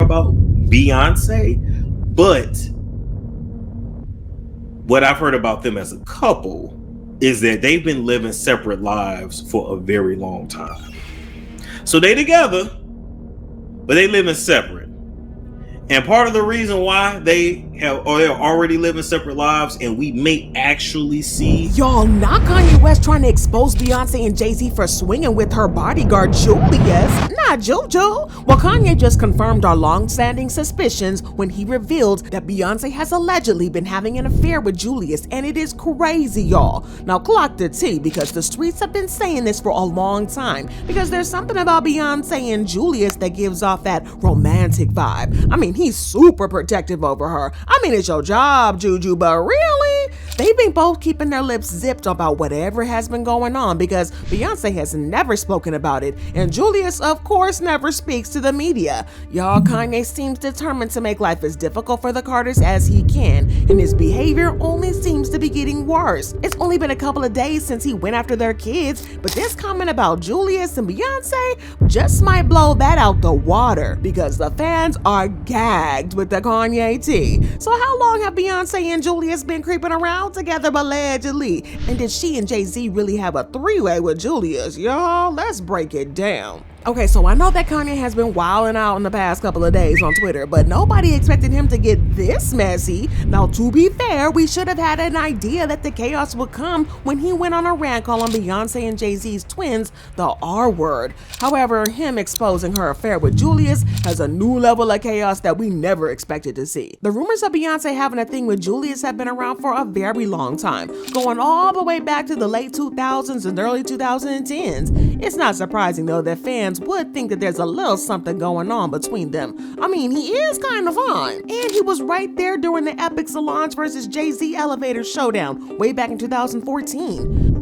about Beyonce, but what I've heard about them as a couple is that they've been living separate lives for a very long time. So they together, but they living separate. And part of the reason why they're already living separate lives, and we may actually see, y'all, not Kanye West trying to expose Beyonce and Jay Z for swinging with her bodyguard Julius, not Juju. Well, Kanye just confirmed our long-standing suspicions when he revealed that Beyonce has allegedly been having an affair with Julius, and it is crazy, y'all. Now clock the T, because the streets have been saying this for a long time, because there's something about Beyonce and Julius that gives off that romantic vibe. I mean, he's super protective over her. I mean, it's your job, Juju, but really? They've been both keeping their lips zipped about whatever has been going on, because Beyonce has never spoken about it, and Julius, of course, never speaks to the media. Y'all, Kanye seems determined to make life as difficult for the Carters as he can, and his behavior only seems to be getting worse. It's only been a couple of days since he went after their kids, but this comment about Julius and Beyonce just might blow that out the water, because the fans are gagged with the Kanye tea. So how long have Beyonce and Julius been creeping around together allegedly? And did she and Jay Z really have a three-way with Julius? Y'all, let's break it down. Okay, so I know that Kanye has been wilding out in the past couple of days on Twitter, but nobody expected him to get this messy. Now, to be fair, we should have had an idea that the chaos would come when he went on a rant calling Beyonce and Jay Z's twins the R word. However, him exposing her affair with Julius has a new level of chaos that we never expected to see. The rumors of Beyonce having a thing with Julius have been around for a very long time, going all the way back to the late 2000s and early 2010s. It's not surprising though that fans would think that there's a little something going on between them. I mean, he is kind of fine. And he was right there during the epic Solange versus Jay Z elevator showdown way back in 2014.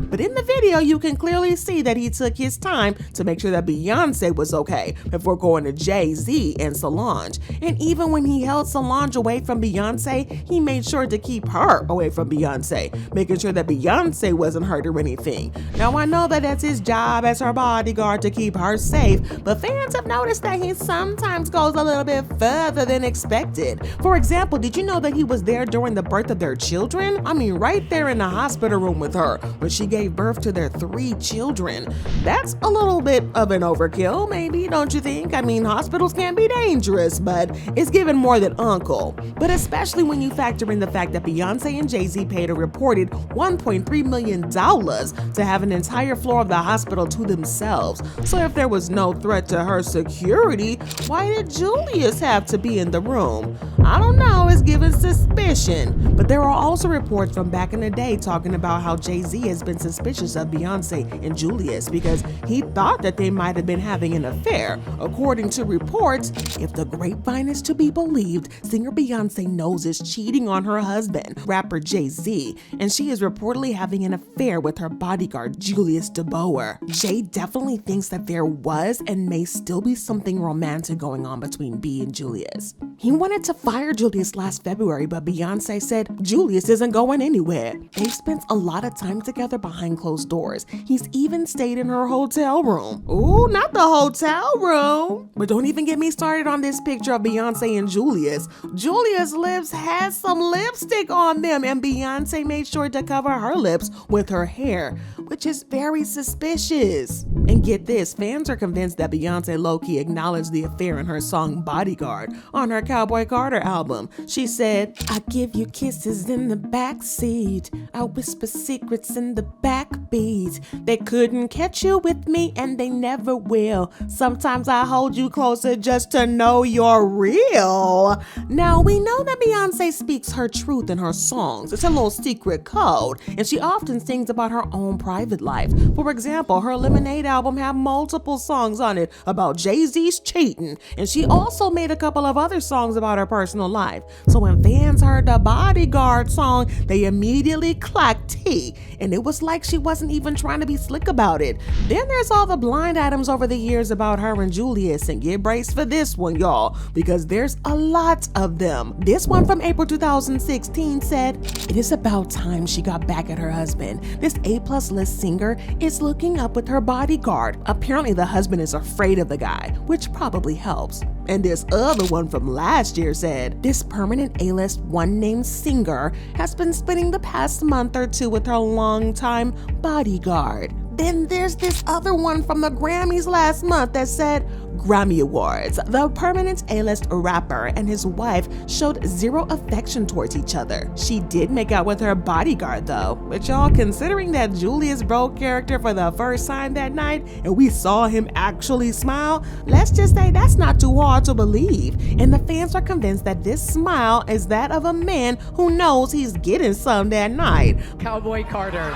But in the video, you can clearly see that he took his time to make sure that Beyonce was okay before going to Jay Z and Solange. And even when he held Solange away from Beyonce, he made sure to keep her away from Beyonce, making sure that Beyonce wasn't hurt or anything. Now, I know that that's his job as her bodyguard to keep her safe, but fans have noticed that he sometimes goes a little bit further than expected. For example, did you know that he was there during the birth of their children? I mean, right there in the hospital room with her when she gave birth to their 3 children. That's a little bit of an overkill, maybe, don't you think? I mean, hospitals can be dangerous, but it's given more than uncle. But especially when you factor in the fact that Beyonce and Jay Z paid a reported $1.3 million to have an entire floor of the hospital to themselves. So if there was no threat to her security, why did Julius have to be in the room? I don't know, it's given suspicion. But there are also reports from back in the day talking about how Jay Z has been suspicious of Beyonce and Julius because he thought that they might have been having an affair. According to reports, if the grapevine is to be believed, singer Beyonce knows is cheating on her husband, rapper Jay Z, and she is reportedly having an affair with her bodyguard Julius NEVER. Jay definitely thinks that there was and may still be something romantic going on between B and Julius. He wanted to fire Julius last February, but Beyonce said Julius isn't going anywhere. They've spent a lot of time together behind closed doors. He's even stayed in her hotel room. Ooh, not the hotel room. But don't even get me started on this picture of Beyonce and Julius. Julius' lips had some lipstick on them, and Beyonce made sure to cover her lips with her hair, which is very suspicious. And get this, fans are convinced that Beyonce low-key acknowledged the affair in her song Bodyguard on her Cowboy Carter album. She said, "I give you kisses in the backseat. I whisper secrets in the backbeat. They couldn't catch you with me and they never will. Sometimes I hold you closer just to know you're real." Now, we know that Beyonce speaks her truth in her songs. It's a little secret code, and she often sings about her own private life. For example, her Lemonade album had multiple songs on it about Jay Z's cheating, and she also made a couple of other songs about her personal personal life. So when fans heard the Bodyguard song, they immediately clocked T, and it was like she wasn't even trying to be slick about it. Then there's all the blind items over the years about her and Julius, and get braced for this one, y'all, because there's a lot of them. This one from April 2016 said, "It is about time she got back at her husband. This A+ list singer is looking up with her bodyguard. Apparently the husband is afraid of the guy, which probably helps." And this other one from last year said, "This permanent A-list one-name singer has been spending the past month or two with her longtime bodyguard." Then there's this other one from the Grammys last month that said, "Grammy Awards. The permanent A-list rapper and his wife showed zero affection towards each other. She did make out with her bodyguard though." But y'all, considering that Julius broke character for the first time that night and we saw him actually smile, let's just say that's not too hard to believe. And the fans are convinced that this smile is that of a man who knows he's getting some that night. Cowboy Carter.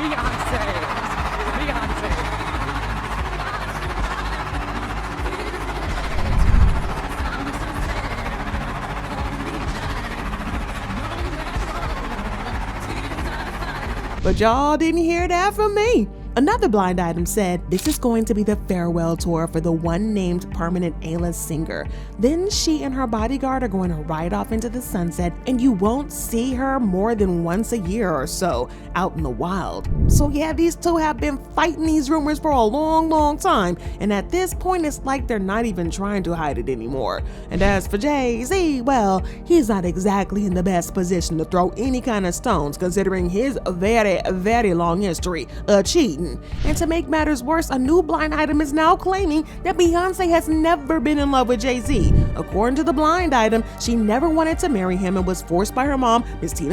Beyonce. But y'all didn't hear that from me. Another blind item said, "This is going to be the farewell tour for the one named permanent A-list singer. Then she and her bodyguard are going to ride off into the sunset, and you won't see her more than once a year or so out in the wild." So yeah, these two have been fighting these rumors for a long time, and at this point it's like they're not even trying to hide it anymore. And as for Jay Z, well, he's not exactly in the best position to throw any kind of stones considering his very long history of cheating. And to make matters worse, a new blind item is now claiming that Beyonce has never been in love with Jay Z. According to the blind item, she never wanted to marry him and was forced by her mom, Misstee,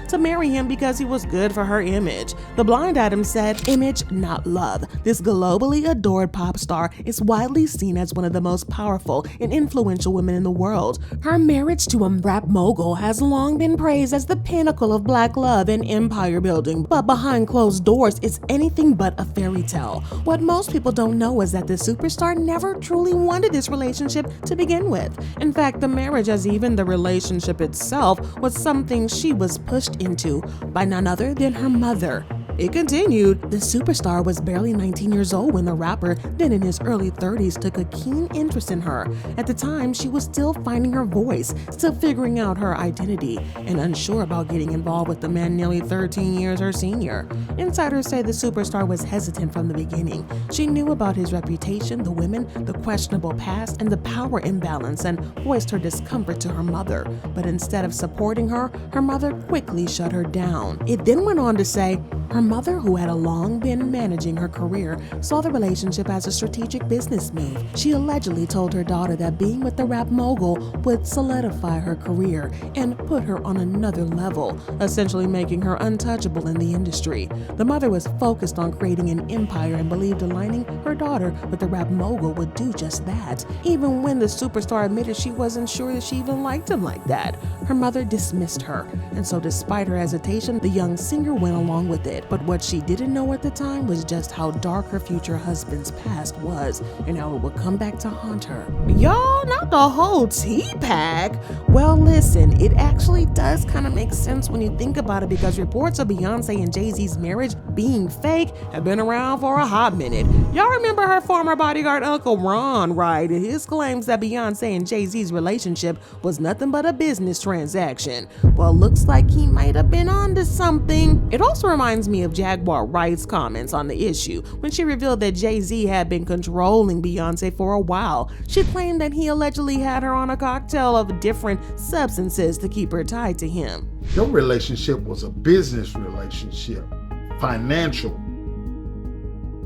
to marry him because he was good for her image. The blind item said, "Image, not love. This globally adored pop star is widely seen as one of the most powerful and influential women in the world. Her marriage to a rap mogul has long been praised as the pinnacle of black love and empire building, but behind closed doors, it's anything but a fairy tale. What most people don't know is that the superstar never truly wanted this relationship to begin with. In fact, the marriage, as even the relationship itself, was something she was pushed into by none other than her mother." It continued, "The superstar was barely 19 years old when the rapper, then in his early 30s, took a keen interest in her. At the time, she was still finding her voice, still figuring out her identity, and unsure about getting involved with the man nearly 13 years her senior." Insiders say the superstar was hesitant from the beginning. She knew about his reputation, the women, the questionable past, and the power imbalance, and voiced her discomfort to her mother. But instead of supporting her, her mother quickly shut her down. It then went on to say, her mother, who had long been managing her career, saw the relationship as a strategic business move. She allegedly told her daughter that being with the rap mogul would solidify her career and put her on another level, essentially making her untouchable in the industry. The mother was focused on creating an empire and believed aligning her daughter with the rap mogul would do just that, even when the superstar admitted she wasn't sure that she even liked him like that. Her mother dismissed her, and so despite her hesitation, the young singer went along with it. But what she didn't know at the time was just how dark her future husband's past was and how it would come back to haunt her. Y'all, not the whole tea pack. Well, listen, it actually does kind of make sense when you think about it, because reports of Beyonce and Jay Z's marriage being fake have been around for a hot minute. Y'all remember her former bodyguard Uncle Ron, right? And his claims that Beyonce and Jay Z's relationship was nothing but a business transaction. Well, looks like he might have been onto something. It also reminds me of Jaguar Wright's comments on the issue when she revealed that Jay Z had been controlling Beyonce for a while. She claimed that he allegedly had her on a cocktail of different substances to keep her tied to him. Your relationship was a business relationship, financial,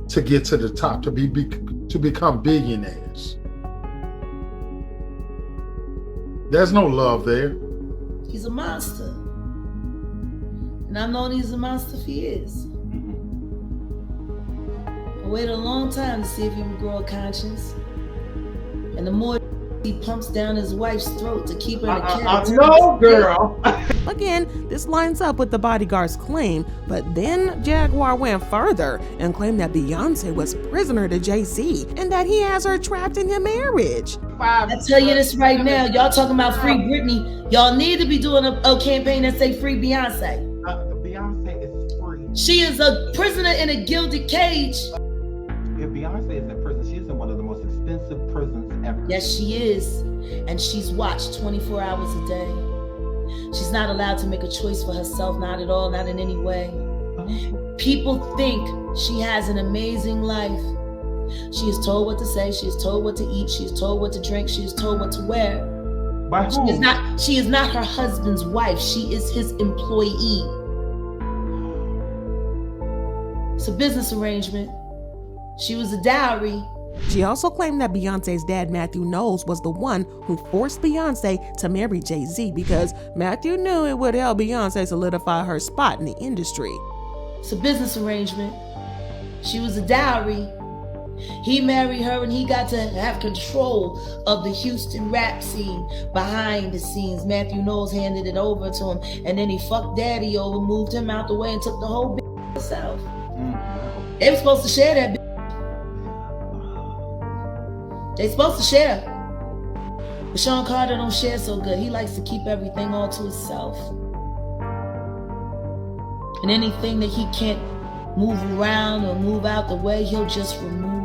to get to the top, to become billionaires. There's no love there. He's a monster. And I've known he's a monster for years. I waited a long time to see if he would grow a conscience. And the more He pumps down his wife's throat to keep her in a cat. No, girl. Again, this lines up with the Bodyguard's claim, but then Jaguar went further and claimed that Beyonce was prisoner to Jay Z and that he has her trapped in a marriage. I tell you this right now, y'all talking about free Britney. Y'all need to be doing a campaign that say free Beyonce. Beyonce is free. She is a prisoner in a gilded cage. If Beyonce is in prison, she's in one of the most expensive prisons ever. Yes, she is. And she's watched 24 hours a day. She's not allowed to make a choice for herself, not at all, not in any way. People think she has an amazing life. She is told what to say, she is told what to eat, she is told what to drink, she is told what to wear. By whom? She is not her husband's wife, she is his employee. It's a business arrangement. She was a dowry. She also claimed that Beyonce's dad, Matthew Knowles, was the one who forced Beyonce to marry Jay Z because Matthew knew it would help Beyonce solidify her spot in the industry. It's a business arrangement. She was a dowry. He married her and he got to have control of the Houston rap scene behind the scenes. Matthew Knowles handed it over to him, and then he fucked daddy over, moved him out the way, and took the whole bitch himself. They were supposed to share that bitch. They supposed to share. But Sean Carter don't share so good. He likes to keep everything all to himself. And anything that he can't move around or move out the way, he'll just remove.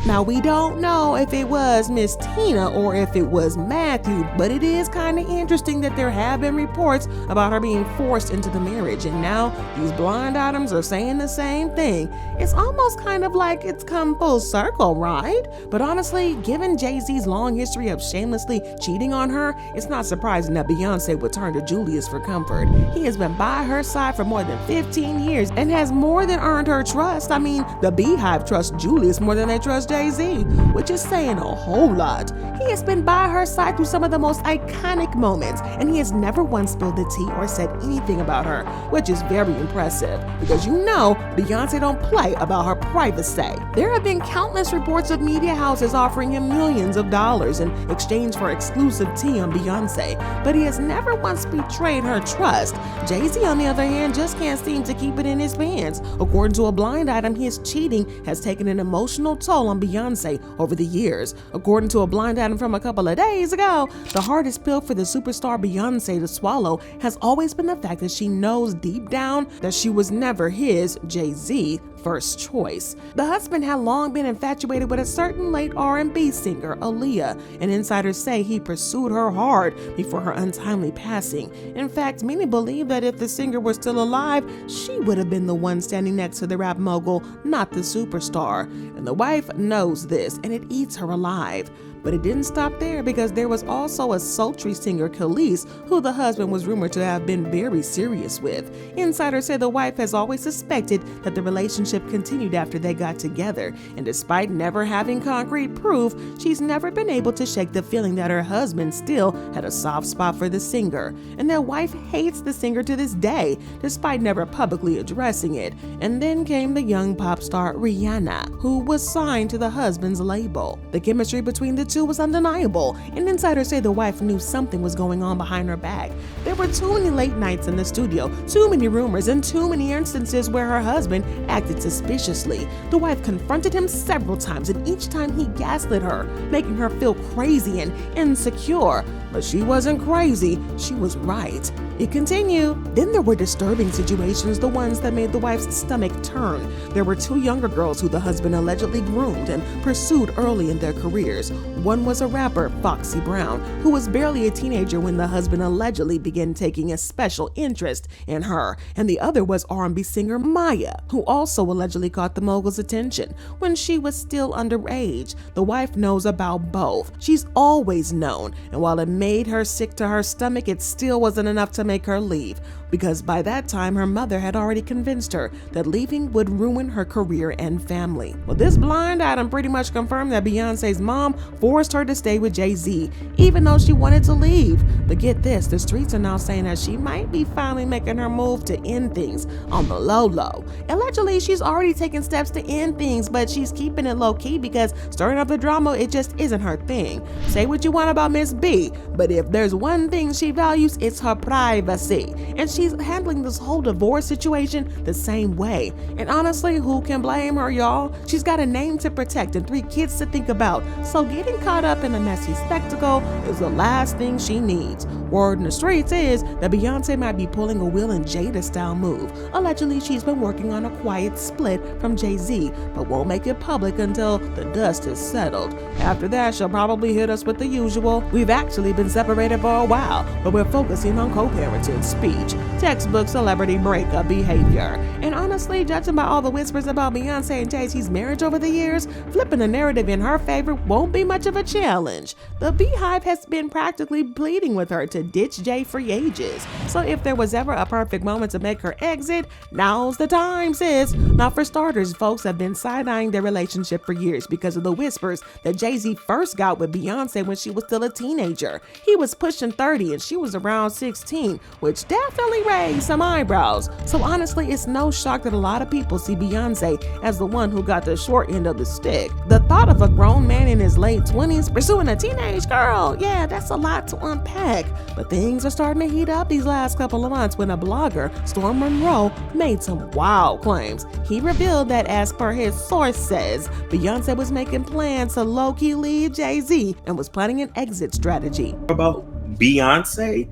Now, we don't know if it was Miss Tina or if it was Matthew, but it is kind of interesting that there have been reports about her being forced into the marriage, and now these blind items are saying the same thing. It's almost kind of like it's come full circle, right? But honestly, given Jay-Z's long history of shamelessly cheating on her, it's not surprising that Beyonce would turn to Julius for comfort. He has been by her side for more than 15 years and has more than earned her trust. I mean, the Beehive trusts Julius more than they trust Jay Z, which is saying a whole lot. He has been by her side through some of the most iconic moments, and he has never once spilled the tea or said anything about her, which is very impressive because you know Beyonce don't play about her privacy. There have been countless reports of media houses offering him millions of dollars in exchange for exclusive tea on Beyonce, but he has never once betrayed her trust. Jay Z, on the other hand, just can't seem to keep it in his pants. According to a blind item, his cheating has taken an emotional toll on Beyonce over the years. According to a blind item from a couple of days ago, the hardest pill for the superstar Beyonce to swallow has always been the fact that she knows deep down that she was never his, Jay Z, first choice. The husband had long been infatuated with a certain late R&B singer, Aaliyah, and insiders say he pursued her hard before her untimely passing. In fact, many believe that if the singer were still alive, she would have been the one standing next to the rap mogul, not the superstar. And the wife knows this, and it eats her alive. But it didn't stop there, because there was also a sultry singer, Khalees, who the husband was rumored to have been very serious with. Insiders say the wife has always suspected that the relationship continued after they got together, and despite never having concrete proof, she's never been able to shake the feeling that her husband still had a soft spot for the singer, and their wife hates the singer to this day, despite never publicly addressing it. And then came the young pop star Rihanna, who was signed to the husband's label. The chemistry between the two was undeniable, and insiders say the wife knew something was going on behind her back. There were too many late nights in the studio, too many rumors, and too many instances where her husband acted suspiciously. The wife confronted him several times, and each time he gaslit her, making her feel crazy and insecure. But she wasn't crazy, she was right. It continued. Then there were disturbing situations, the ones that made the wife's stomach turn. There were two younger girls who the husband allegedly groomed and pursued early in their careers. One was a rapper, Foxy Brown, who was barely a teenager when the husband allegedly began taking a special interest in her. And the other was R&B singer Maya, who also allegedly caught the mogul's attention when she was still underage. The wife knows about both. She's always known, and while it made her sick to her stomach, it still wasn't enough to make her leave, because by that time her mother had already convinced her that leaving would ruin her career and family. Well, this blind item pretty much confirmed that Beyonce's mom forced her to stay with Jay Z, even though she wanted to leave. But get this, the streets are now saying that she might be finally making her move to end things on the low. Allegedly, she's already taken steps to end things, but she's keeping it low key because stirring up the drama, it just isn't her thing. Say what you want about Miss B, but if there's one thing she values, it's her privacy. And she's handling this whole divorce situation the same way. And honestly, who can blame her, y'all? She's got a name to protect and 3 kids to think about, so getting caught up in a messy spectacle is the last thing she needs. Word in the streets is that Beyonce might be pulling a Will and Jada style move. Allegedly, she's been working on a quiet split from Jay Z, but won't make it public until the dust is settled. After that, she'll probably hit us with the usual, "We've actually been separated for a while, but we're focusing on co-parenting" speech. Textbook celebrity breakup behavior. And honestly, judging by all the whispers about Beyonce and Jay Z's marriage over the years, flipping the narrative in her favor won't be much of a challenge. The Beehive has been practically pleading with her to ditch Jay for ages. So if there was ever a perfect moment to make her exit, now's the time, sis. Now, for starters, folks have been side-eyeing their relationship for years because of the whispers that Jay Z first got with Beyonce when she was still a teenager. He was pushing 30 and she was around 16, which definitely raised some eyebrows. So honestly, it's no shock that a lot of people see Beyonce as the one who got the short end of the stick. The thought of a grown man in his late 20s pursuing a teenage girl, yeah, that's a lot to unpack. But things are starting to heat up these last couple of months when a blogger, Storm Monroe, made some wild claims. He revealed that, as per his sources, Beyonce was making plans to low-key leave Jay Z and was planning an exit strategy. About Beyonce,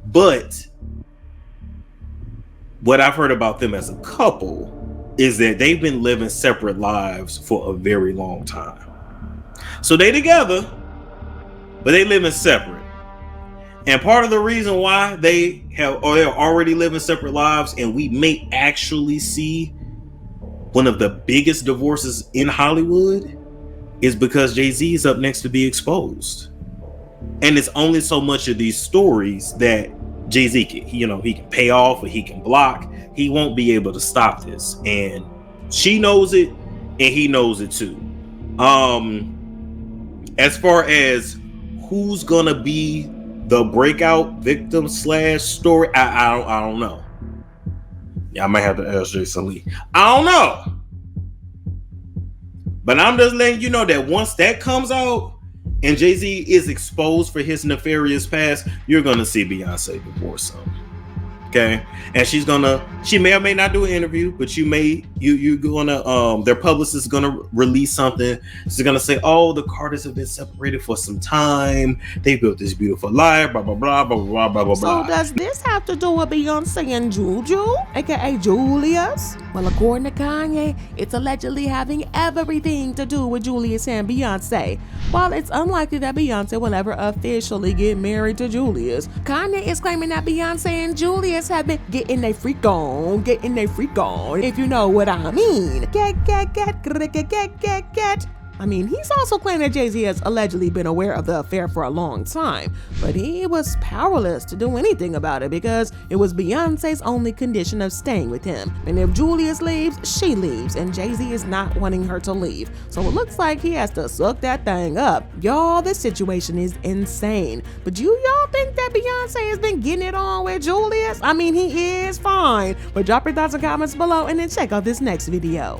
but what I've heard about them as a couple is that they've been living separate lives for a very long time. So they together, but they living separate. And part of the reason why they're already living separate lives, and we may actually see one of the biggest divorces in Hollywood, is because Jay Z is up next to be exposed. And it's only so much of these stories that Jay Z can, he can pay off or he can block. He won't be able to stop this. And she knows it, and he knows it too. As far as who's gonna be the breakout victim / story, I don't know. Yeah, I might have to ask Jason Lee. I don't know. But I'm just letting you know that once that comes out and Jay Z is exposed for his nefarious past, you're gonna see Beyonce divorce him. Okay, and she may or may not do an interview, but you're gonna their publicist is gonna release something. She's gonna say, "Oh, the Carters have been separated for some time. They built this beautiful life, blah blah blah blah blah blah blah." So does this have to do with Beyonce and Juju, aka Julius? Well, according to Kanye, it's allegedly having everything to do with Julius and Beyonce. While it's unlikely that Beyonce will ever officially get married to Julius, Kanye is claiming that Beyonce and Julius have been getting their freak on, if you know what I mean. Get. I mean, he's also claimed that Jay Z has allegedly been aware of the affair for a long time, but he was powerless to do anything about it because it was Beyonce's only condition of staying with him. And if Julius leaves, she leaves, and Jay Z is not wanting her to leave. So it looks like he has to suck that thing up. Y'all, this situation is insane. But do y'all think that Beyonce has been getting it on with Julius? I mean, he is fine. But drop your thoughts and comments below and then check out this next video.